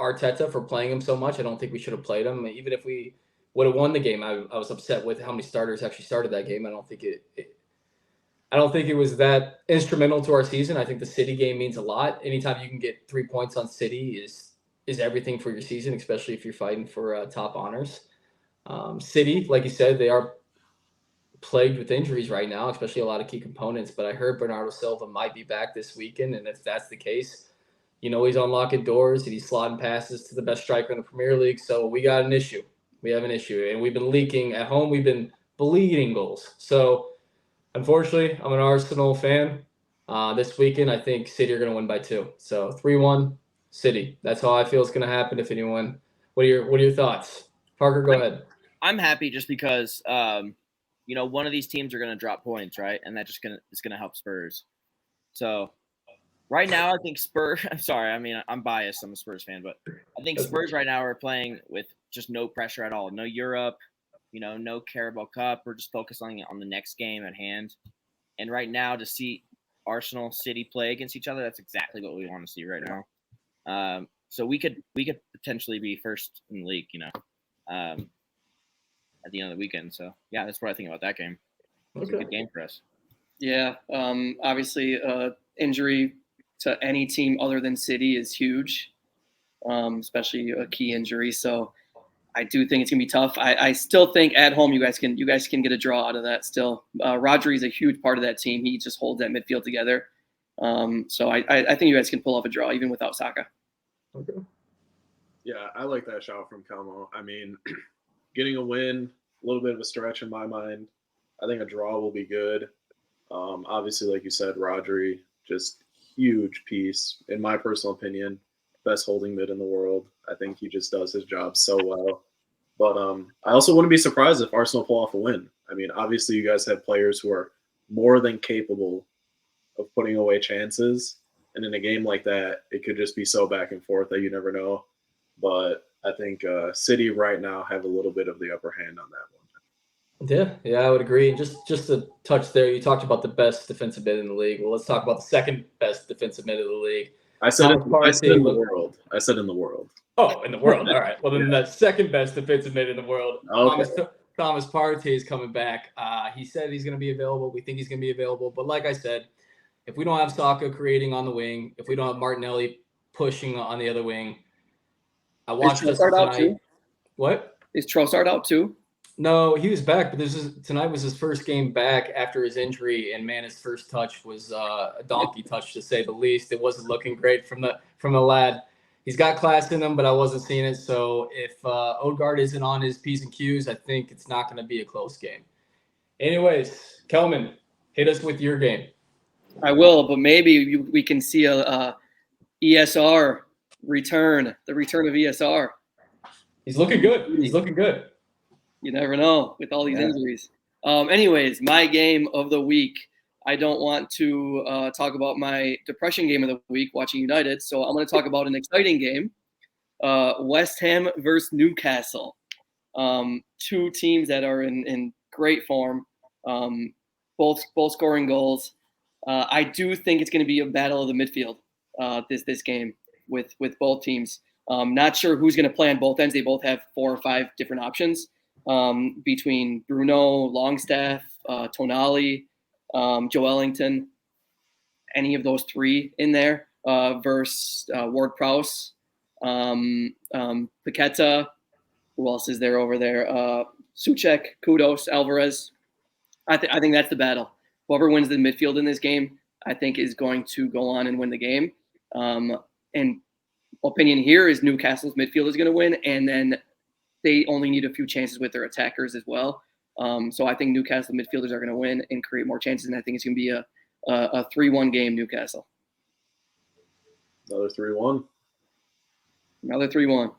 Arteta for playing him so much. I don't think we should have played him. Even if we would have won the game, I was upset with how many starters actually started that game. I don't think it was that instrumental to our season. I think the City game means a lot. Anytime you can get 3 points on City is everything for your season, especially if you're fighting for top honors. City, like you said, they are plagued with injuries right now, especially a lot of key components. But I heard Bernardo Silva might be back this weekend, and if that's the case, he's unlocking doors and he's slotting passes to the best striker in the Premier League. So we got an issue. We have an issue, and we've been leaking at home. We've been bleeding goals. So unfortunately, I'm an Arsenal fan. This weekend, I think City are going to win by 2. So 3-1 City. That's how I feel it's going to happen. If anyone, what are your thoughts? Parker, go ahead. I'm happy just because one of these teams are going to drop points, right? And that's just it's going to help Spurs. So right now, I think Spurs. I'm sorry. I mean, I'm biased. I'm a Spurs fan, but I think Spurs right now are playing with just no pressure at all. No Europe, no Carabao Cup. We're just focusing on the next game at hand. And right now, to see Arsenal City play against each other, that's exactly what we want to see right now. So we could potentially be first in the league, at the end of the weekend. So yeah, that's what I think about that game. It's a good game for us. Yeah. Obviously, injury to any team other than City is huge, especially a key injury. So I do think it's gonna be tough. I still think at home you guys can get a draw out of that. Still, Rodri is a huge part of that team. He just holds that midfield together. So I think you guys can pull off a draw even without Saka. Okay. Yeah, I like that shout from Kelmo. I mean, getting a win, a little bit of a stretch in my mind. I think a draw will be good. Obviously, like you said, Rodri, just huge piece, in my personal opinion. Best holding mid in the world. I think he just does his job so well. But I also wouldn't be surprised if Arsenal pull off a win. I mean, obviously, you guys have players who are more than capable of putting away chances. And in a game like that, it could just be so back and forth that you never know. But I think City right now have a little bit of the upper hand on that one. Yeah, I would agree. And just a touch there, you talked about the best defensive mid in the league. Well, let's talk about the second best defensive mid of the league. I said in the world. I said in the world. Oh, in the world. All right. Well, then the second best defensive mid in the world, Okay. Thomas Partey is coming back. He said he's going to be available. We think he's going to be available. But like I said, if we don't have Saka creating on the wing, if we don't have Martinelli pushing on the other wing, I watched this tonight. What? Is Trossard out too? No, he was back, but tonight was his first game back after his injury, and man, his first touch was a donkey touch to say the least. It wasn't looking great from the lad. He's got class in him, but I wasn't seeing it. So if Odegaard isn't on his P's and Q's, I think it's not going to be a close game. Anyways, Kelman, hit us with your game. I will, but maybe we can see a ESR return, the return of ESR. He's looking good. You never know with all these injuries. Anyways, my game of the week. I don't want to talk about my depression game of the week, watching United. So I'm going to talk about an exciting game. West Ham versus Newcastle. Two teams that are in great form, both scoring goals. I do think it's going to be a battle of the midfield this game with both teams. Not sure who's going to play on both ends. They both have 4 or 5 different options between Bruno, Longstaff, Tonali, Joe Ellington, any of those 3 in there versus Ward-Prowse, Paqueta, Who else is there over there? Suchek, Kudos, Alvarez. I think that's the battle. Whoever wins the midfield in this game, I think, is going to go on and win the game. And opinion here is Newcastle's midfield is going to win, and then they only need a few chances with their attackers as well. So I think Newcastle midfielders are going to win and create more chances, and I think it's going to be a 3-1 game, Newcastle. Another 3-1. Another 3-1.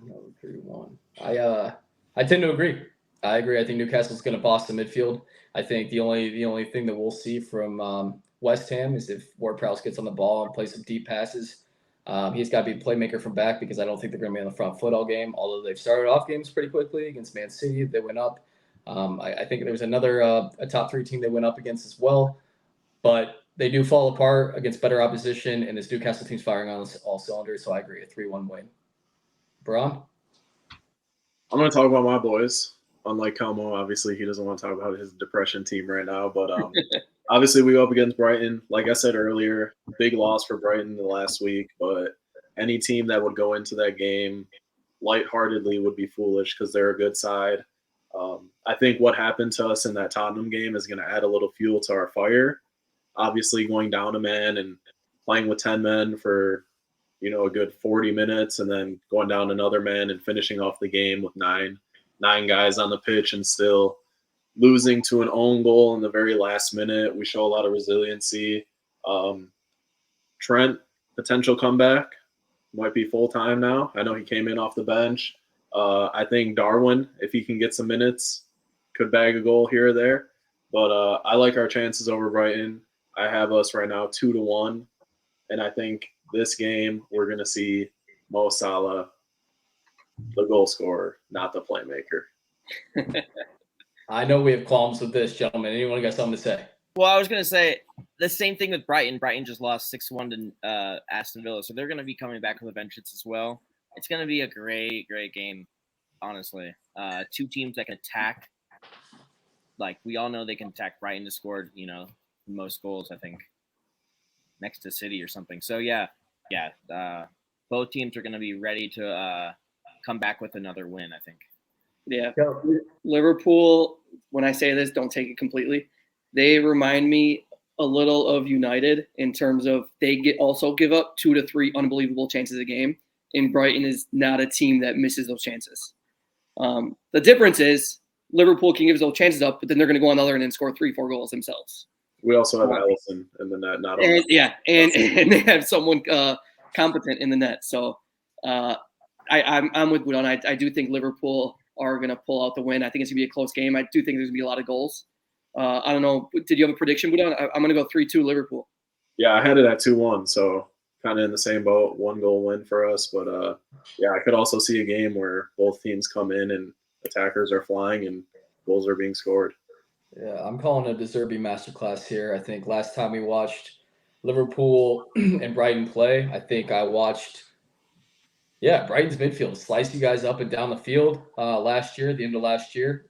Another 3-1. I tend to agree. I agree. I think Newcastle's going to boss the midfield. I think the only thing that we'll see from West Ham is if Ward-Prowse gets on the ball and plays some deep passes. He's got to be a playmaker from back because I don't think they're going to be on the front foot all game, although they've started off games pretty quickly against Man City. They went up. I think there was another a top 3 team they went up against as well. But they do fall apart against better opposition, and this Newcastle team's firing on all cylinders, so I agree, a 3-1 win. Braun? I'm going to talk about my boys. Unlike Calmo, obviously, he doesn't want to talk about his depression team right now. But obviously, we go up against Brighton. Like I said earlier, big loss for Brighton the last week. But any team that would go into that game lightheartedly would be foolish because they're a good side. I think what happened to us in that Tottenham game is going to add a little fuel to our fire. Obviously, going down a man and playing with 10 men for a good 40 minutes and then going down another man and finishing off the game with nine guys on the pitch and still losing to an own goal in the very last minute. We show a lot of resiliency. Trent, potential comeback, might be full-time now. I know he came in off the bench. I think Darwin, if he can get some minutes, could bag a goal here or there. But I like our chances over Brighton. I have us right now 2-1. And I think this game we're going to see Mo Salah, the goal scorer, not the playmaker. I know we have qualms with this, gentlemen. Anyone got something to say? Well, I was going to say the same thing with Brighton. Brighton just lost 6-1 to Aston Villa, so they're going to be coming back with a vengeance as well. It's going to be a great, great game, honestly. 2 teams that can attack. Like, we all know they can attack. Brighton has scored, the most goals, I think, next to City or something. So, yeah. Both teams are going to be ready to come back with another win, I think. Yeah. Liverpool, when I say this, don't take it completely. They remind me a little of United in terms of they also give up 2 to 3 unbelievable chances a game. And Brighton is not a team that misses those chances. The difference is Liverpool can give those chances up, but then they're going to go on the other end and score 3-4 goals themselves. We also have Alisson in the net, not and they have someone competent in the net. So I'm with Budon. I do think Liverpool are going to pull out the win. I think it's going to be a close game. I do think there's going to be a lot of goals. I don't know. Did you have a prediction, Budon? I'm going to go 3-2 Liverpool. Yeah, I had it at 2-1, so kind of in the same boat, 1-goal win for us. But, I could also see a game where both teams come in and attackers are flying and goals are being scored. Yeah, I'm calling a De Zerbi masterclass here. I think last time we watched Liverpool and Brighton play, I think I watched, Brighton's midfield slice you guys up and down the field last year, the end of last year.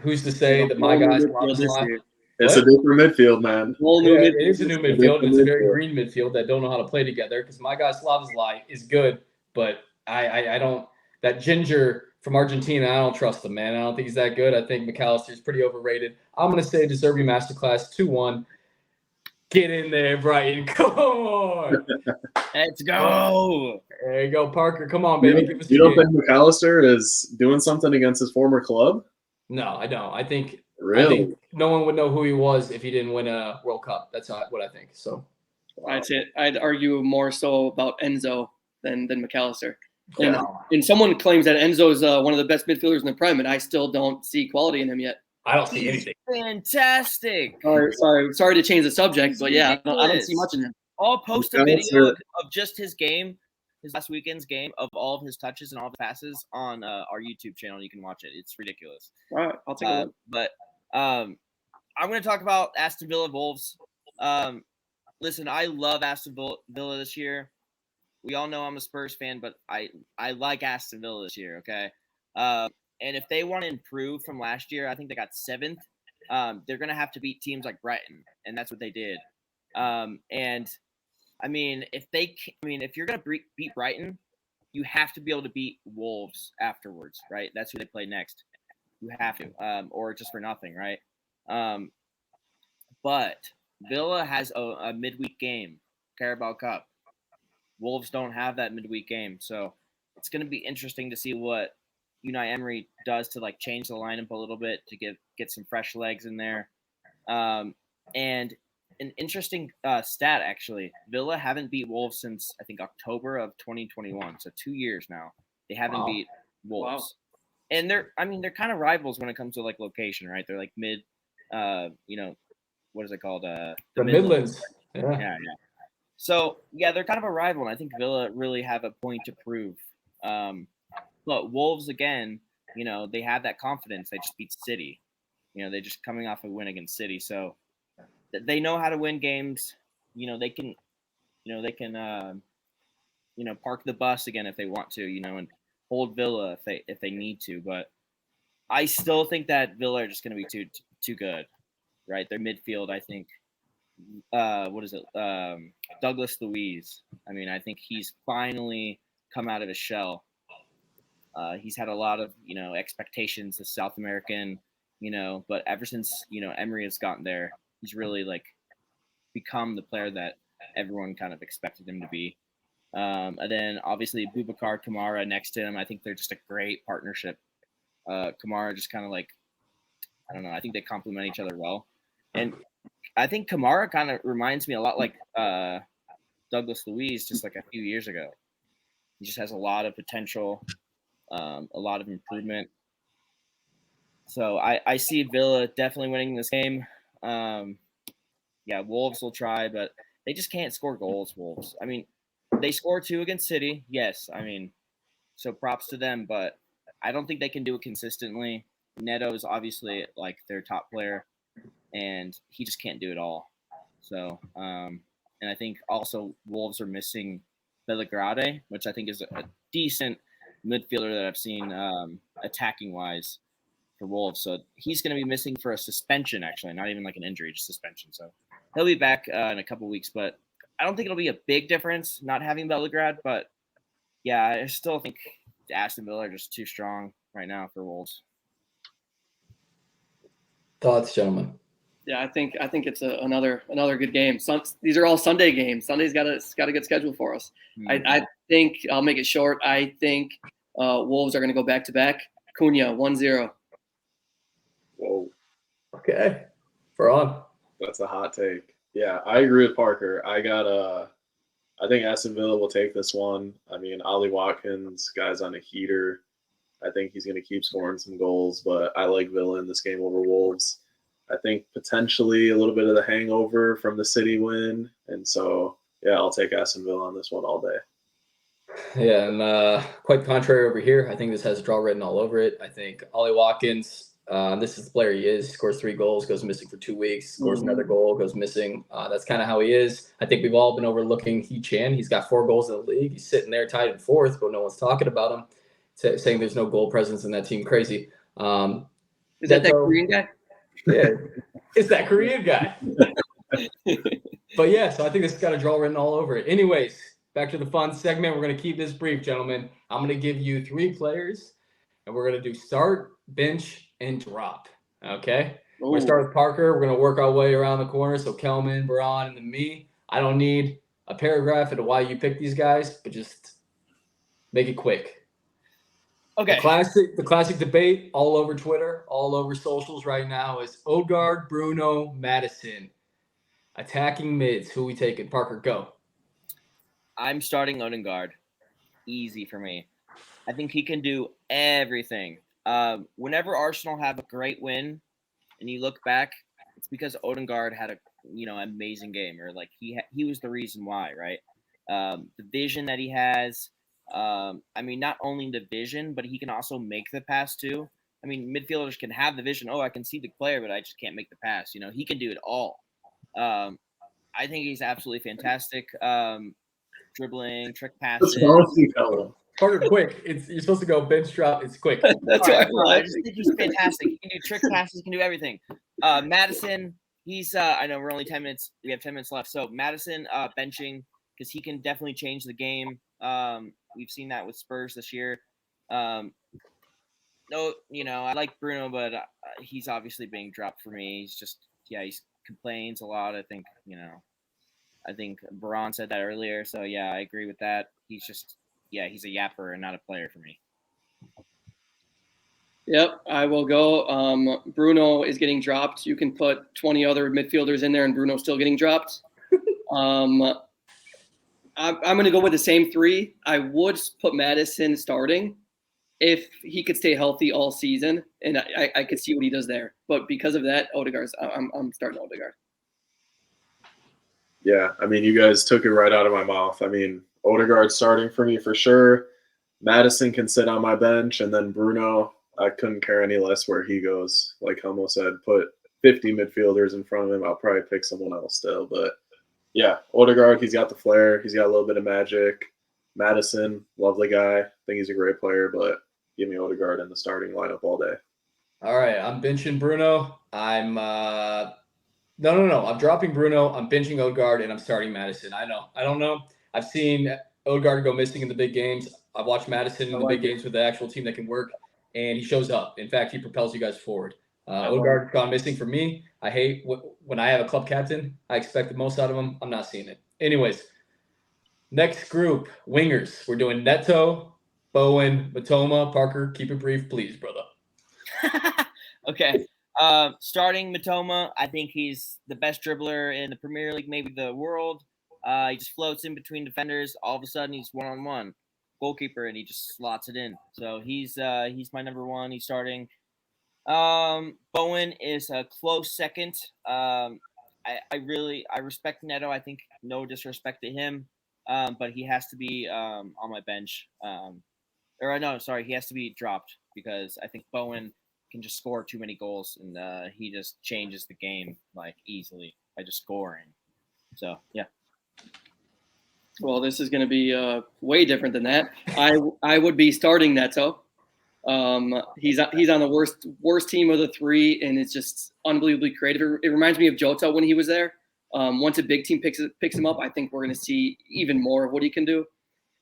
Who's to say that my guys It's a different midfield, man. It is a new midfield. It's a very green midfield that don't know how to play together because my guy Slavozlai is good, but I don't – that ginger – from Argentina, I don't trust him, man. I don't think he's that good. I think McAllister's pretty overrated. I'm going to say De Zerbi masterclass 2-1. Get in there, Brighton. Come on. Let's go. There you go, Parker. Come on, baby. Give us you don't think McAllister is doing something against his former club? No, I don't. I think no one would know who he was if he didn't win a World Cup. That's what I think. So that's it. I'd argue more so about Enzo than McAllister. And someone claims that Enzo is one of the best midfielders in the Prem, and I still don't see quality in him yet. I don't see anything. Fantastic. Sorry to change the subject, but yeah, I don't see much in him. I'll post a video of just his game, his last weekend's game, of all of his touches and all the passes on our YouTube channel. You can watch it. It's ridiculous. All right, I'll take a look. But I'm going to talk about Aston Villa Wolves. Listen, I love Aston Villa this year. We all know I'm a Spurs fan, but I like Aston Villa this year, okay? And if they want to improve from last year, I think they got 7th. They're going to have to beat teams like Brighton, and that's what they did. And, if you're going to beat Brighton, you have to be able to beat Wolves afterwards, right? That's who they play next. You have to, or just for nothing, right? But Villa has a midweek game, Carabao Cup. Wolves don't have that midweek game, so it's going to be interesting to see what Unai Emery does to like change the lineup a little bit to get some fresh legs in there. And an interesting stat, actually, Villa haven't beat Wolves since I think October of 2021, so 2 years now. They haven't beat Wolves, and they're kind of rivals when it comes to like location, right? They're like mid, what is it called? The Midlands. Yeah. So yeah, they're kind of a rival, and I think Villa really have a point to prove. But Wolves again, they have that confidence. They just beat City. They're just coming off a win against City, so they know how to win games. They can park the bus again if they want to, and hold Villa if they need to. But I still think that Villa are just going to be too good, right? Their midfield, I think. Douglas Luiz. I think he's finally come out of his shell. He's had a lot of expectations as South American, but ever since Emery has gotten there, he's really like become the player that everyone kind of expected him to be. And then obviously Boubacar Kamara next to him. I think they're just a great partnership. Kamara just kind of like, I don't know. I think they complement each other well. And I think Kamara kind of reminds me a lot like Douglas Luiz just like a few years ago. He just has a lot of potential, a lot of improvement. So I see Villa definitely winning this game. Wolves will try, but they just can't score goals, Wolves. They score 2 against City, yes. So props to them, but I don't think they can do it consistently. Neto is obviously like their top player, and he just can't do it all. So, and I think also Wolves are missing Belgrade, which I think is a decent midfielder that I've seen attacking-wise for Wolves. So he's going to be missing for a suspension, actually, not even like an injury, just suspension. So he'll be back in a couple weeks, but I don't think it'll be a big difference not having Belgrade. But yeah, I still think Aston Villa are just too strong right now for Wolves. Thoughts, gentlemen? Yeah, I think it's another good game. These are all Sunday games. Sunday's got a good schedule for us. Mm-hmm. I think I'll make it short. I think Wolves are going to go back to back. Cunha 1-0. Whoa. Okay. For on. That's a hot take. Yeah, I agree with Parker. I think Aston Villa will take this one. Ollie Watkins, guy's on a heater. I think he's going to keep scoring some goals, but I like Villa in this game over Wolves. I think potentially a little bit of the hangover from the City win. And so, yeah, I'll take Aston Villa on this one all day. Yeah, and quite contrary over here. I think this has a draw written all over it. I think Ollie Watkins, this is the player he is. Scores 3 goals, goes missing for 2 weeks, scores another goal, goes missing. That's kind of how he is. I think we've all been overlooking He-Chan. He's got 4 goals in the league. He's sitting there tied in 4th, but no one's talking about him, saying there's no goal presence in that team. Crazy. Is that Korean guy? Yeah, it's that Korean guy. But yeah, so I think it's got a draw written all over it. Anyways, back to the fun segment. We're going to keep this brief, gentlemen. I'm going to give you 3 players, and we're going to do start, bench, and drop. Okay? Ooh. We're going to start with Parker. We're going to work our way around the corner. So Kelman, Baran, and then me. I don't need a paragraph into why you picked these guys, but just make it quick. Okay. The classic debate all over Twitter, all over socials right now is Odegaard, Bruno, Madison. Attacking mids. Who we taking? Parker, go. I'm starting Odegaard. Easy for me. I think he can do everything. Whenever Arsenal have a great win, and you look back, it's because Odegaard had a amazing game, or like he was the reason why, right? The vision that he has. Not only the vision, but he can also make the pass too. Midfielders can have the vision. Oh, I can see the player, but I just can't make the pass. He can do it all. I think he's absolutely fantastic. Dribbling, trick passes. Parker, quick. You're supposed to go bench drop. It's quick. That's right. I just think he's fantastic. He can do trick passes. He can do everything. Madison, he's. I know we're only 10 minutes. We have 10 minutes left. So Madison benching because he can definitely change the game. We've seen that with Spurs this year. No, I like Bruno, but he's obviously being dropped for me. He's just, he complains a lot. I think Baran said that earlier. So yeah, I agree with that. He's just, he's a yapper and not a player for me. Yep, I will go. Bruno is getting dropped. You can put 20 other midfielders in there, and Bruno's still getting dropped. I'm going to go with the same three. I would put Madison starting if he could stay healthy all season, and I could see what he does there. But because of that, Odegaard's. I'm starting Odegaard. Yeah, I mean, you guys took it right out of my mouth. I mean, Odegaard starting for me for sure. Madison can sit on my bench, and then Bruno, I couldn't care any less where he goes. Like Helmo said, put 50 midfielders in front of him. I'll probably pick someone else still. But yeah, Odegaard, he's got the flair. He's got a little bit of magic. Madison, lovely guy. I think he's a great player, but give me Odegaard in the starting lineup all day. All right, I'm benching Bruno. I'm no. I'm dropping Bruno. I'm benching Odegaard, and I'm starting Madison. I don't know. I've seen Odegaard go missing in the big games. I've watched Madison in the big games with the actual team that can work, and he shows up. In fact, he propels you guys forward. Odegaard's gone missing for me. I hate when I have a club captain. I expect the most out of him. I'm not seeing it. Anyways, next group, wingers. We're doing Neto, Bowen, Matoma. Parker, keep it brief, please, brother. Okay. Starting Matoma, I think he's the best dribbler in the Premier League, maybe the world. He just floats in between defenders. All of a sudden, he's one-on-one goalkeeper, and he just slots it in. So he's my number one. He's starting. Bowen is a close second. I respect Neto. I think no disrespect to him, but he has to be on my bench. He has to be dropped because I think Bowen can just score too many goals, and he just changes the game like easily by just scoring. So yeah. Well, this is going to be way different than that. I would be starting Neto. He's on the worst team of the three, and it's just unbelievably creative. It reminds me of Jota when he was there. Once a big team picks him up, I think we're going to see even more of what he can do.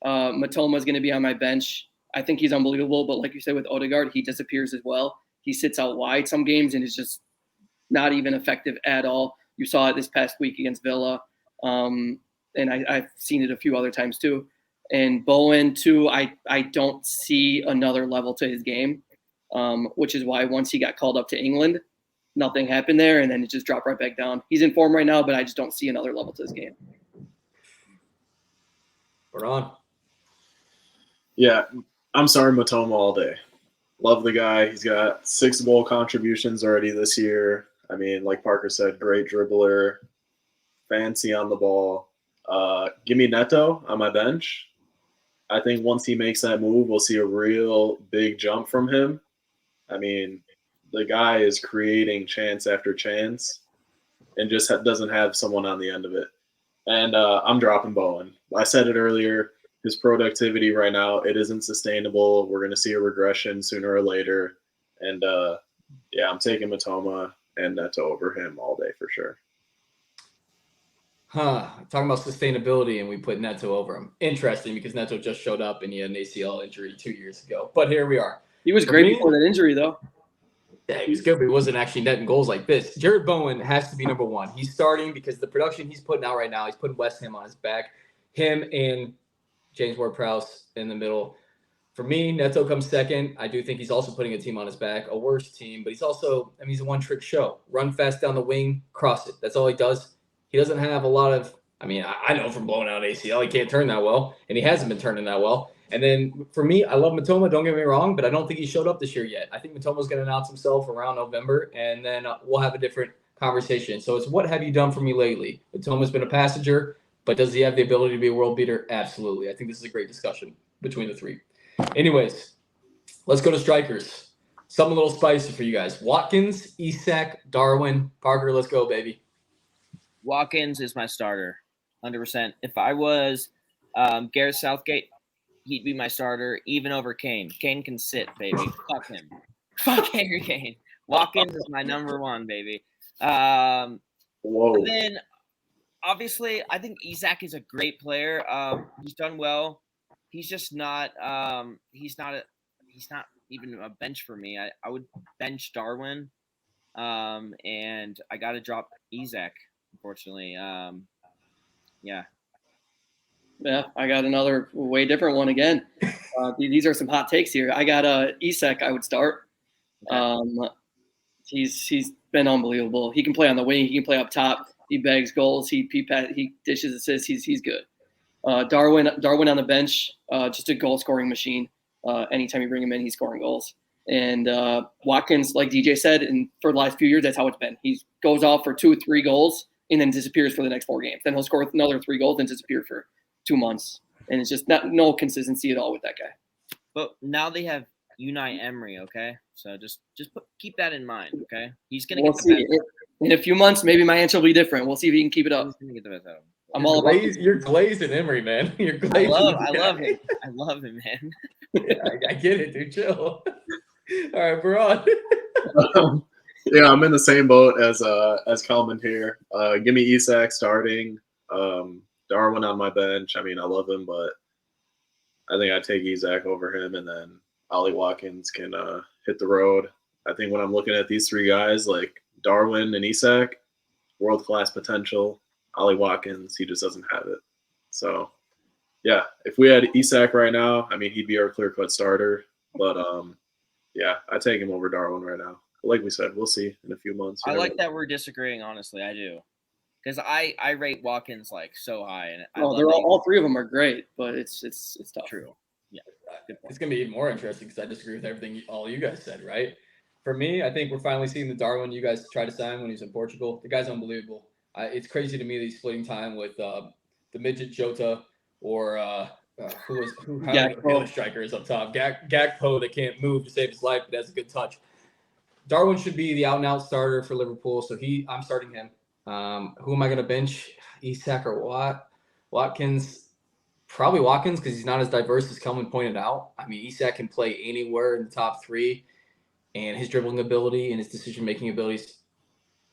Matoma is going to be on my bench. I think he's unbelievable, but like you said with Odegaard, he disappears as well. He sits out wide some games and is just not even effective at all. You saw it this past week against Villa. And I've seen it a few other times too. And Bowen too, I don't see another level to his game, which is why once he got called up to England, nothing happened there, and then it just dropped right back down. He's in form right now, but I just don't see another level to his game. We're on. Yeah, I'm sorry, Matoma all day. Love the guy. He's got 6 goal contributions already this year. I mean, like Parker said, great dribbler, fancy on the ball. Give me Neto on my bench. I think once he makes that move, we'll see a real big jump from him. I mean, the guy is creating chance after chance and just doesn't have someone on the end of it. And I'm dropping Bowen. I said it earlier. His productivity right now, it isn't sustainable. We're going to see a regression sooner or later. And, I'm taking Matoma and Neto over him all day for sure. Talking about sustainability, and we put Neto over him. Interesting, because Neto just showed up and he had an ACL injury 2 years ago. But here we are. He was great before that injury, though. Yeah, he was good, but he wasn't actually netting goals like this. Jared Bowen has to be number one. He's starting because the production he's putting out right now, he's putting West Ham on his back. Him and James Ward-Prowse in the middle. For me, Neto comes second. I do think he's also putting a team on his back, a worse team, but he's also, he's a one-trick show. Run fast down the wing, cross it. That's all he does. He doesn't have a lot of, I know from blowing out ACL, he can't turn that well, and he hasn't been turning that well. And then for me, I love Matoma, don't get me wrong, but I don't think he showed up this year yet. I think Matoma's going to announce himself around November, and then we'll have a different conversation. So it's what have you done for me lately? Matoma's been a passenger, but does he have the ability to be a world beater? Absolutely. I think this is a great discussion between the three. Anyways, let's go to strikers. Something a little spicy for you guys. Watkins, Isak, Darwin. Parker, let's go, baby. Watkins is my starter, 100%. If I was Gareth Southgate, he'd be my starter, even over Kane. Kane can sit, baby. Fuck him. Fuck Harry Kane. Watkins is my number one, baby. Whoa. And then, obviously, I think Isak is a great player. He's done well. he's just not. He's not even a bench for me. I would bench Darwin, and I got to drop Isaac, unfortunately. Yeah. Yeah, I got another way different one again. These are some hot takes here. I got Isak. I would start. Okay. He's been unbelievable. He can play on the wing. He can play up top. He bags goals. He dishes assists. He's good. Darwin on the bench, just a goal scoring machine. Anytime you bring him in, he's scoring goals. And Watkins, like DJ said, and for the last few years, that's how it's been. He goes off for 2 or 3 goals and then disappears for the next 4 games. Then he'll score another 3 goals and disappear for 2 months. And it's just no consistency at all with that guy. But now they have Unai Emery, okay? So just keep that in mind, okay? He's gonna get the best. In a few months, maybe my answer will be different. We'll see if he can keep it up. He's gonna get the best out of him. I'm all about You're glazing Emery, man. You're glazing. I love him. I love him, man. Yeah, I get it, dude. Chill. All right, we're on. Yeah, I'm in the same boat as Kalman here. Give me Isak starting. Darwin on my bench. I mean, I love him, but I think I'd take Isak over him, and then Ollie Watkins can hit the road. I think when I'm looking at these 3 guys, like Darwin and Isak, world-class potential. Ollie Watkins, he just doesn't have it. So, yeah, if we had Isak right now, I mean, he'd be our clear-cut starter. But, yeah, I'd take him over Darwin right now. But like we said, we'll see in a few months. I like that we're disagreeing, honestly. I do. Because I rate Watkins, like, so high. And they're all 3 of them are great, but it's tough. True. Yeah. It's going to be even more interesting because I disagree with everything all you guys said, right? For me, I think we're finally seeing the Darwin you guys tried to sign when he was in Portugal. The guy's unbelievable. It's crazy to me that he's splitting time with the midget Jota or who the other striker is up top. Gakpo that can't move to save his life but has a good touch. Darwin should be the out-and-out starter for Liverpool, so I'm starting him. Who am I going to bench? Isak or Watkins? Probably Watkins because he's not as diverse as Kelman pointed out. I mean, Isak can play anywhere in the top 3, and his dribbling ability and his decision-making ability is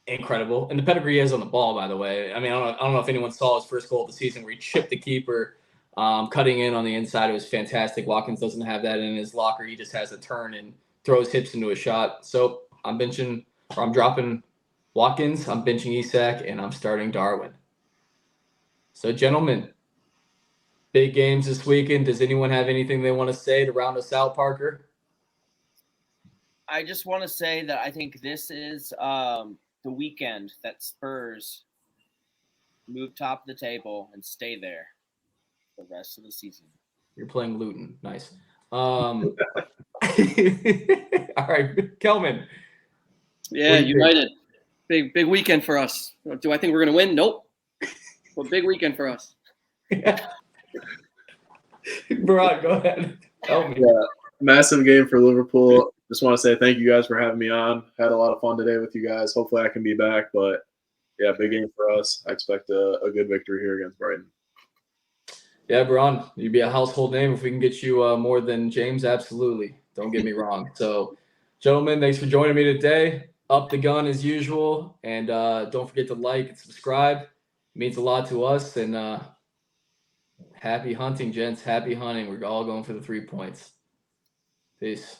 incredible. And the pedigree is on the ball, by the way. I mean, I don't know if anyone saw his first goal of the season where he chipped the keeper, cutting in on the inside. It was fantastic. Watkins doesn't have that in his locker. He just has a turn and throws hips into a shot. So I'm dropping Watkins, I'm benching Isak, and I'm starting Darwin. So, gentlemen, big games this weekend. Does anyone have anything they want to say to round us out, Parker? I just want to say that I think this is the weekend that Spurs move top of the table and stay there the rest of the season. You're playing Luton. Nice. All right, Kelman. Yeah, United. Big weekend for us. Do I think we're going to win? Nope. But big weekend for us. Bro, go ahead. Tell me. Yeah, massive game for Liverpool. Just want to say thank you guys for having me on. Had a lot of fun today with you guys. Hopefully I can be back. But, yeah, big game for us. I expect a good victory here against Brighton. Yeah, Braun, you'd be a household name if we can get you more than James. Absolutely. Don't get me wrong. So, gentlemen, thanks for joining me today. Up the gun as usual. And don't forget to like and subscribe. It means a lot to us. And happy hunting, gents. Happy hunting. We're all going for the 3 points. Peace.